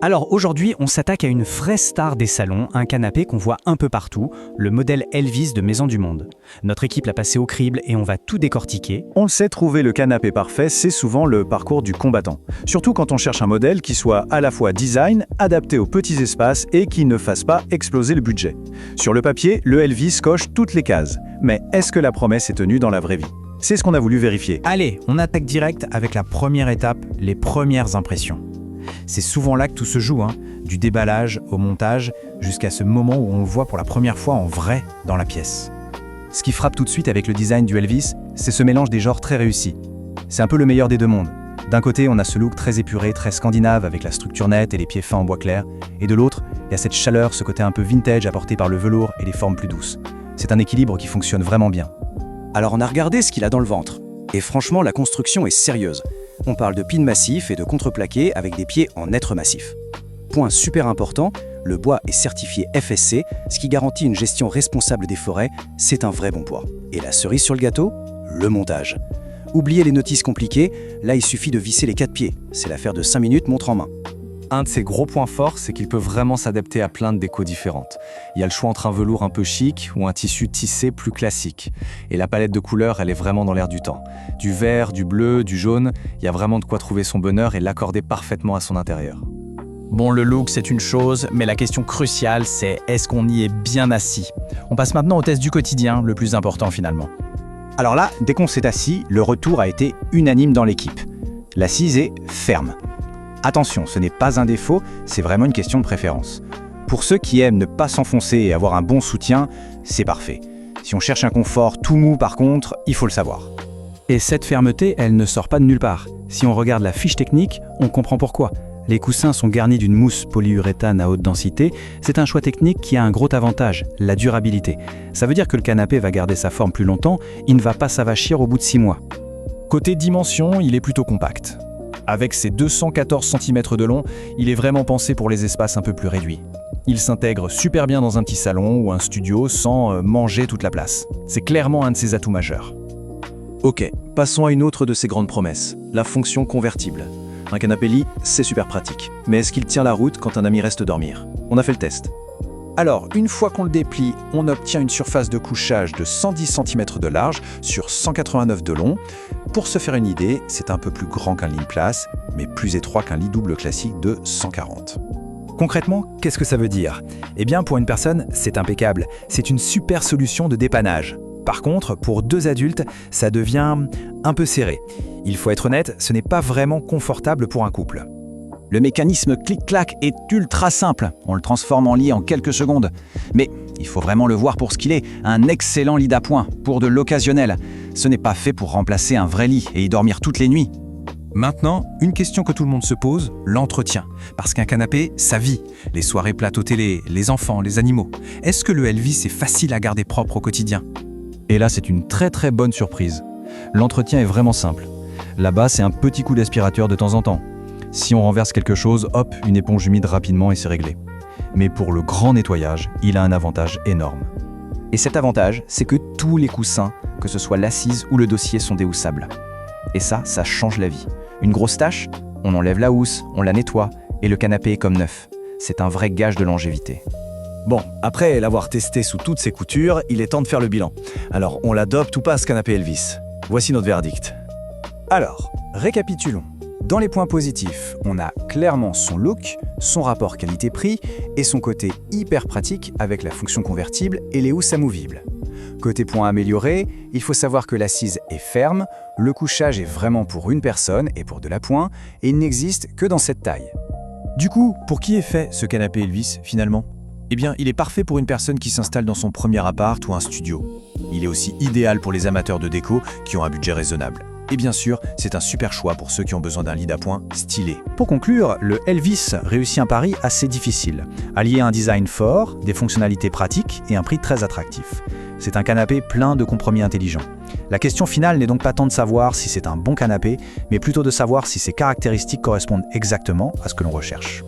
Alors aujourd'hui, on s'attaque à une vraie star des salons, un canapé qu'on voit un peu partout, le modèle Elvis de Maison du Monde. Notre équipe l'a passé au crible et on va tout décortiquer. On le sait, trouver le canapé parfait, c'est souvent le parcours du combattant. Surtout quand on cherche un modèle qui soit à la fois design, adapté aux petits espaces et qui ne fasse pas exploser le budget. Sur le papier, le Elvis coche toutes les cases. Mais est-ce que la promesse est tenue dans la vraie vie? C'est ce qu'on a voulu vérifier. Allez, on attaque direct avec la première étape, les premières impressions. C'est souvent là que tout se joue, du déballage au montage, jusqu'à ce moment où on le voit pour la première fois en vrai dans la pièce. Ce qui frappe tout de suite avec le design du Elvis, c'est ce mélange des genres très réussi. C'est un peu le meilleur des deux mondes. D'un côté, on a ce look très épuré, très scandinave, avec la structure nette et les pieds fins en bois clair. Et de l'autre, il y a cette chaleur, ce côté un peu vintage apporté par le velours et les formes plus douces. C'est un équilibre qui fonctionne vraiment bien. Alors on a regardé ce qu'il a dans le ventre. Et franchement, la construction est sérieuse. On parle de pines massifs et de contreplaqués avec des pieds en être massif. Point super important, le bois est certifié FSC, ce qui garantit une gestion responsable des forêts, c'est un vrai bon bois. Et la cerise sur le gâteau, le montage. Oubliez les notices compliquées, là il suffit de visser les 4 pieds. C'est l'affaire de 5 minutes montre en main. Un de ses gros points forts, c'est qu'il peut vraiment s'adapter à plein de décos différentes. Il y a le choix entre un velours un peu chic ou un tissu tissé plus classique. Et la palette de couleurs, elle est vraiment dans l'air du temps. Du vert, du bleu, du jaune, il y a vraiment de quoi trouver son bonheur et l'accorder parfaitement à son intérieur. Bon, le look, c'est une chose, mais la question cruciale, c'est est-ce qu'on y est bien assis? On passe maintenant au test du quotidien, le plus important finalement. Alors là, dès qu'on s'est assis, le retour a été unanime dans l'équipe. L'assise est ferme. Attention, ce n'est pas un défaut, c'est vraiment une question de préférence. Pour ceux qui aiment ne pas s'enfoncer et avoir un bon soutien, c'est parfait. Si on cherche un confort tout mou par contre, il faut le savoir. Et cette fermeté, elle ne sort pas de nulle part. Si on regarde la fiche technique, on comprend pourquoi. Les coussins sont garnis d'une mousse polyuréthane à haute densité. C'est un choix technique qui a un gros avantage, la durabilité. Ça veut dire que le canapé va garder sa forme plus longtemps, il ne va pas s'avachir au bout de 6 mois. Côté dimension, il est plutôt compact. Avec ses 214 cm de long, il est vraiment pensé pour les espaces un peu plus réduits. Il s'intègre super bien dans un petit salon ou un studio sans manger toute la place. C'est clairement un de ses atouts majeurs. Ok, passons à une autre de ses grandes promesses, la fonction convertible. Un canapé-lit, c'est super pratique. Mais est-ce qu'il tient la route quand un ami reste dormir? On a fait le test. Alors, une fois qu'on le déplie, on obtient une surface de couchage de 110 cm de large sur 189 de long. Pour se faire une idée, c'est un peu plus grand qu'un lit place, mais plus étroit qu'un lit double classique de 140. Concrètement, qu'est-ce que ça veut dire? Eh bien, pour une personne, c'est impeccable. C'est une super solution de dépannage. Par contre, pour 2 adultes, ça devient un peu serré. Il faut être honnête, ce n'est pas vraiment confortable pour un couple. Le mécanisme clic-clac est ultra simple. On le transforme en lit en quelques secondes. Mais il faut vraiment le voir pour ce qu'il est, un excellent lit d'appoint, pour de l'occasionnel. Ce n'est pas fait pour remplacer un vrai lit et y dormir toutes les nuits. Maintenant, une question que tout le monde se pose, l'entretien. Parce qu'un canapé, ça vit. Les soirées plates télé, les enfants, les animaux. Est-ce que le Elvis est facile à garder propre au quotidien? Et là, c'est une très très bonne surprise. L'entretien est vraiment simple. Là-bas, c'est un petit coup d'aspirateur de temps en temps. Si on renverse quelque chose, hop, une éponge humide rapidement et c'est réglé. Mais pour le grand nettoyage, il a un avantage énorme. Et cet avantage, c'est que tous les coussins, que ce soit l'assise ou le dossier, sont déhoussables. Et ça change la vie. Une grosse tache, on enlève la housse, on la nettoie, et le canapé est comme neuf. C'est un vrai gage de longévité. Bon, après l'avoir testé sous toutes ses coutures, il est temps de faire le bilan. Alors, on l'adopte ou pas ce canapé Elvis? Voici notre verdict. Alors, récapitulons. Dans les points positifs, on a clairement son look, son rapport qualité-prix et son côté hyper pratique avec la fonction convertible et les housses amovibles. Côté points améliorés, il faut savoir que l'assise est ferme, le couchage est vraiment pour une personne et pour de l'appoint, et il n'existe que dans cette taille. Du coup, pour qui est fait ce canapé Elvis finalement? Eh bien, il est parfait pour une personne qui s'installe dans son premier appart ou un studio. Il est aussi idéal pour les amateurs de déco qui ont un budget raisonnable. Et bien sûr, c'est un super choix pour ceux qui ont besoin d'un lit d'appoint stylé. Pour conclure, le Elvis réussit un pari assez difficile. Allier un design fort, des fonctionnalités pratiques et un prix très attractif. C'est un canapé plein de compromis intelligents. La question finale n'est donc pas tant de savoir si c'est un bon canapé, mais plutôt de savoir si ses caractéristiques correspondent exactement à ce que l'on recherche.